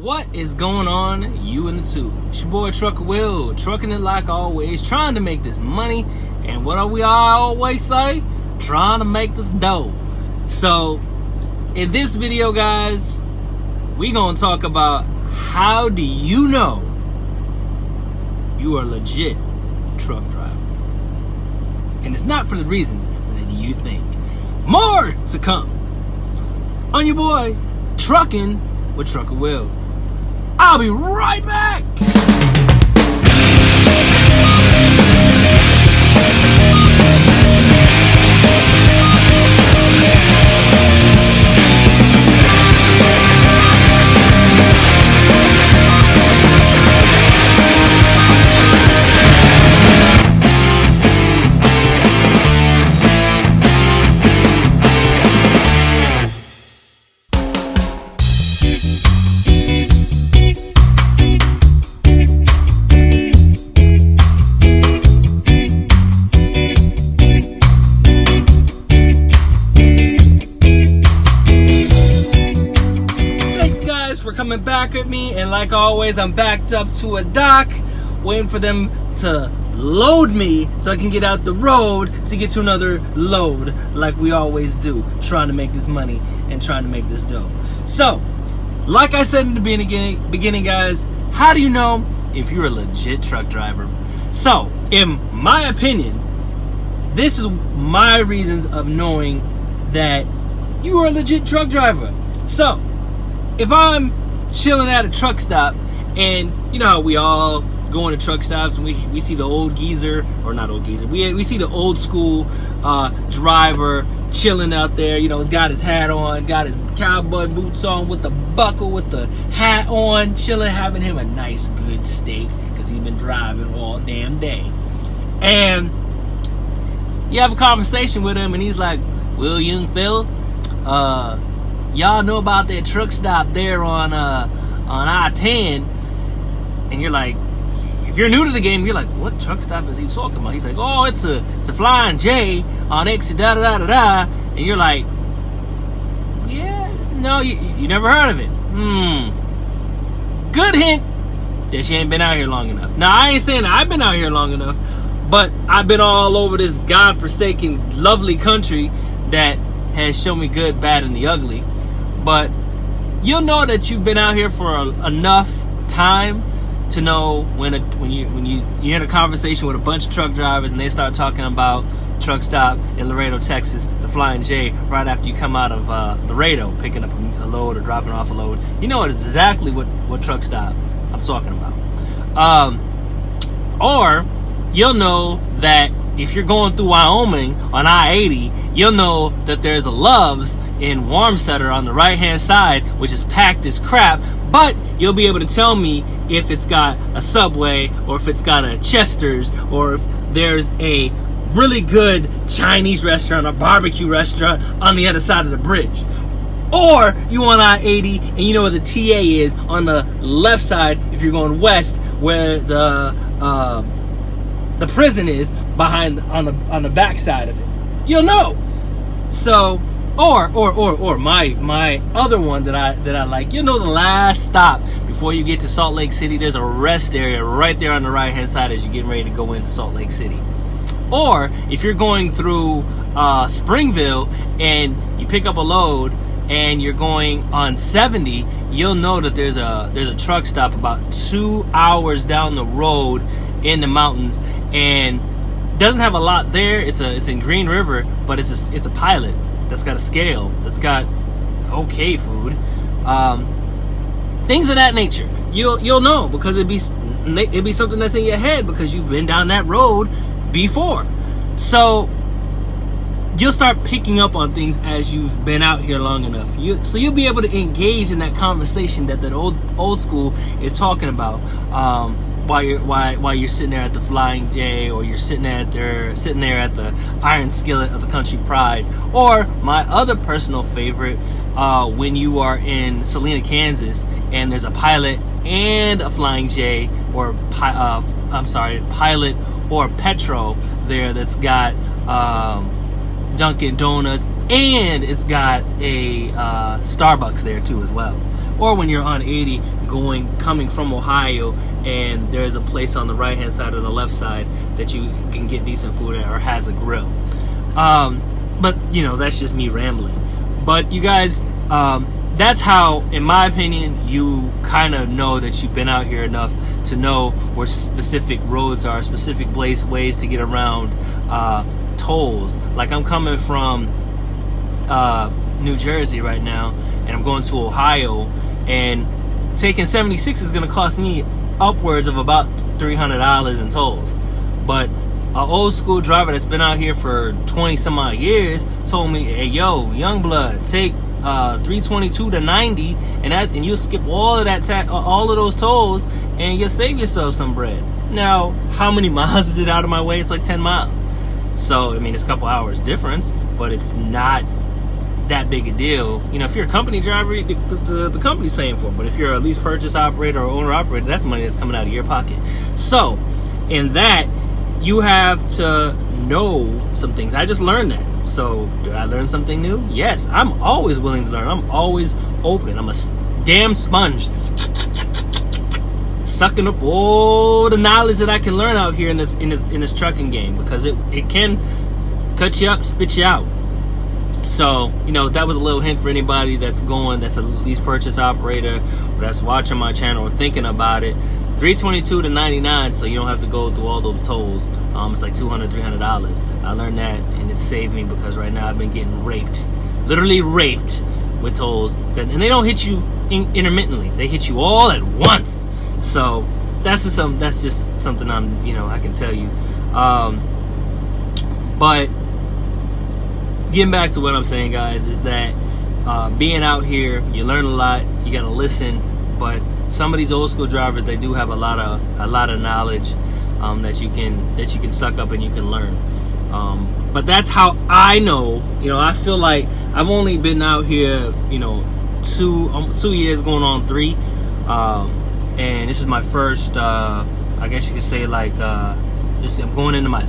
What is going on, you and the two? It's your boy Trucker Will, trucking it like always, trying to make this money. And what do we always say? Trying to make this dough. So, in this video, guys, we gonna talk about how do you know you are a legit truck driver. And it's not for the reasons that you think. More to come on your boy Trucking with Trucker Will. I'll be right back. For coming back at me, and like always, I'm backed up to a dock waiting for them to load me so I can get out the road to get to another load, like we always do, trying to make this money and trying to make this dough. So like I said in the beginning, guys, how do you know if you're a legit truck driver? So in my opinion, this is my reasons of knowing that you are a legit truck driver. So if I'm chilling at a truck stop, and you know how we all go into truck stops and we see the old geezer, or not old geezer, we see the old school driver chilling out there, you know, he's got his hat on, got his cowboy boots on with the buckle, with the hat on, chilling, having him a nice good steak because he's been driving all damn day. And you have a conversation with him and he's like, "Well, young fella, y'all know about that truck stop there on I-10?" And you're like, if you're new to the game, you're like, what truck stop is he talking about? He's like, oh, it's a Flying J on exit da da da da da. And you're like, yeah, no, you never heard of it. Good hint that you ain't been out here long enough. Now, I ain't saying I've been out here long enough, but I've been all over this godforsaken lovely country that has shown me good, bad, and the ugly. But you'll know that you've been out here for enough time to know when you're in a conversation with a bunch of truck drivers and they start talking about truck stop in Laredo, Texas, the Flying J, right after you come out of Laredo, picking up a load or dropping off a load. You know exactly what truck stop I'm talking about. Or you'll know that if you're going through Wyoming on I-80, you'll know that there's a Love's in Warmsetter on the right-hand side, which is packed as crap, but you'll be able to tell me if it's got a Subway, or if it's got a Chester's, or if there's a really good Chinese restaurant or barbecue restaurant on the other side of the bridge. Or you on I-80 and you know where the TA is on the left side if you're going west, where the prison is behind on the back side of it. You'll know. So or my other one that I like, you'll know the last stop before you get to Salt Lake City. There's a rest area right there on the right hand side as you're getting ready to go into Salt Lake City. Or if you're going through Springville and you pick up a load and you're going on 70, you'll know that there's a truck stop about 2 hours down the road in the mountains, and doesn't have a lot there. It's in Green River, but it's a pilot that's got a scale, that's got okay food, things of that nature. You'll know because it'd be something that's in your head because you've been down that road before. So you'll start picking up on things as you've been out here long enough. So you'll be able to engage in that conversation that old school is talking about. While you're sitting there at the Flying J, or you're sitting there at the Iron Skillet of the Country Pride, or my other personal favorite, when you are in Salina, Kansas, and there's a pilot and a Flying J, or pilot or Petro there that's got Dunkin' Donuts, and it's got a Starbucks there too as well. or when you're on 80 coming from Ohio, and there's a place on the right hand side or the left side that you can get decent food at or has a grill. But you know, that's just me rambling. But you guys, that's how, in my opinion, you kind of know that you've been out here enough to know where specific roads are, specific ways to get around tolls. Like, I'm coming from New Jersey right now, and I'm going to Ohio, and taking 76 is going to cost me upwards of about $300 in tolls. But an old school driver that's been out here for 20 some odd years told me, hey, yo, young blood, take 322 to 90, and you'll skip all of that all of those tolls, and you'll save yourself some bread. Now, how many miles is it out of my way? It's like 10 miles. So, I mean, it's a couple hours difference, but it's not that big a deal. You know, if you're a company driver, the company's paying for it. But if you're a lease purchase operator or owner operator, that's money that's coming out of your pocket. So, in that, you have to know some things. I just learned that. So, did I learn something new? Yes, I'm always willing to learn. I'm always open. I'm a damn sponge, sucking up all the knowledge that I can learn out here in this trucking game, because it can cut you up, spit you out. So, you know, that was a little hint for anybody that's a lease purchase operator, or that's watching my channel or thinking about it. 322 to 99, so you don't have to go through all those tolls. It's like $200, $300. I learned that, and it saved me, because right now I've been getting raped, literally raped with tolls. And they don't hit you intermittently; they hit you all at once. So that's just something I can tell you. But getting back to what I'm saying, guys, is that being out here, you learn a lot. You gotta listen, but some of these old school drivers, they do have a lot of knowledge that you can suck up and you can learn. But that's how I know. You know, I feel like I've only been out here, 2 years going on 3, and this is my first. I guess you could say I'm going into my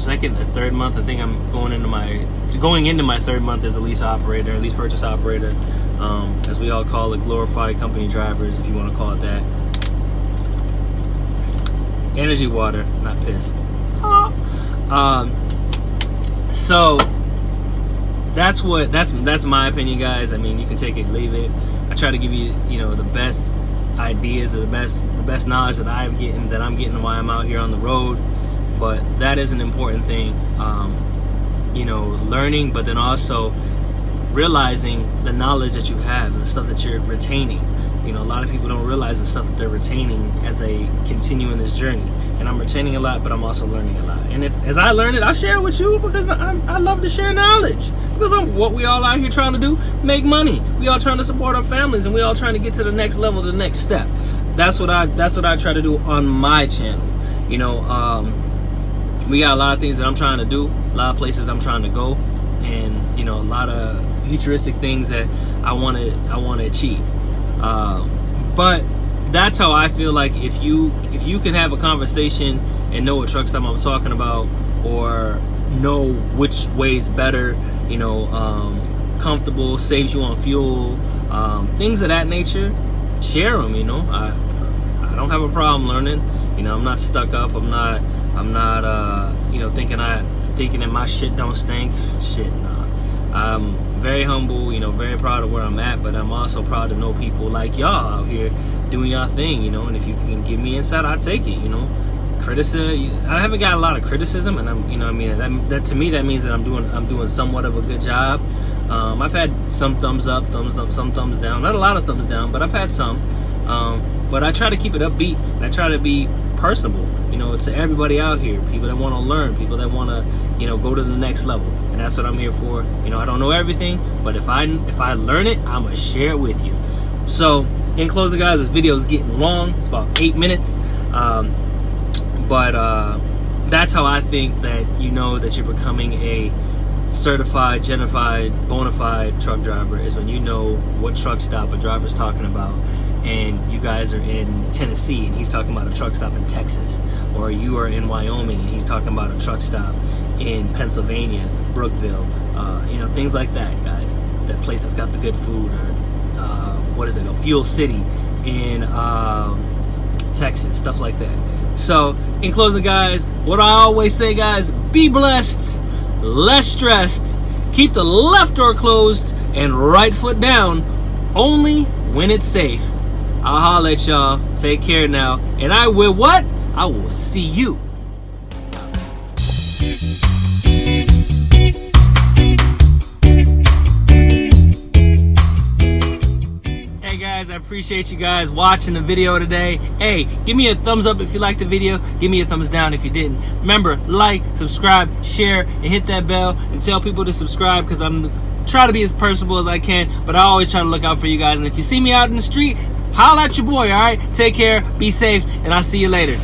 second or third month. I think I'm going into my third month as a lease purchase operator, as we all call it, glorified company drivers, if you want to call it that. Energy water, not piss. So that's my opinion, guys. I mean, you can take it, leave it. I try to give you, the best ideas, the best knowledge that I'm getting while I'm out here on the road. But that is an important thing, learning, but then also realizing the knowledge that you have and the stuff that you're retaining. A lot of people don't realize the stuff that they're retaining as they continue in this journey. And I'm retaining a lot, but I'm also learning a lot. And as I learn it, I'll share it with you, because I love to share knowledge. Because what we all out here trying to do, make money. We all trying to support our families, and we all trying to get to the next level, the next step. That's what I try to do on my channel. We got a lot of things that I'm trying to do, a lot of places I'm trying to go, and a lot of futuristic things that I want to achieve. But that's how I feel like if you can have a conversation and know what truck stop I'm talking about, or know which way's better, comfortable, saves you on fuel, things of that nature, share them. I don't have a problem learning. I'm not stuck up. I'm not thinking that my shit don't stink. Shit, nah. I'm very humble, very proud of where I'm at, but I'm also proud to know people like y'all out here doing y'all thing, and if you can give me insight, I'll take it. Criticism, I haven't got a lot of criticism, and I'm, that to me, that means that I'm doing somewhat of a good job. I've had some thumbs up, some thumbs down, not a lot of thumbs down, but I've had some. But I try to keep it upbeat, and I try to be personable, to everybody out here, people that want to learn, people that want to, go to the next level, and that's what I'm here for. I don't know everything, but if I learn it, I'm gonna share it with you. So, in closing, guys, this video is getting long. It's about 8 minutes, but that's how I think that that you're becoming a certified, genified, bona fide truck driver, is when you know what truck stop a driver's talking about. And you guys are in Tennessee and he's talking about a truck stop in Texas, or you are in Wyoming and he's talking about a truck stop in Pennsylvania, Brookville, things like that, guys. That place that's got the good food, or a fuel city in Texas, stuff like that. So in closing, guys, what I always say, guys, be blessed, less stressed, keep the left door closed and right foot down only when it's safe. I'll holler at y'all. Take care now. And I will what? I will see you. Hey guys, I appreciate you guys watching the video today. Hey, give me a thumbs up if you liked the video. Give me a thumbs down if you didn't. Remember, like, subscribe, share, and hit that bell and tell people to subscribe, because I'm trying to be as personable as I can, but I always try to look out for you guys. And if you see me out in the street, holla at your boy, all right? Take care, be safe, and I'll see you later.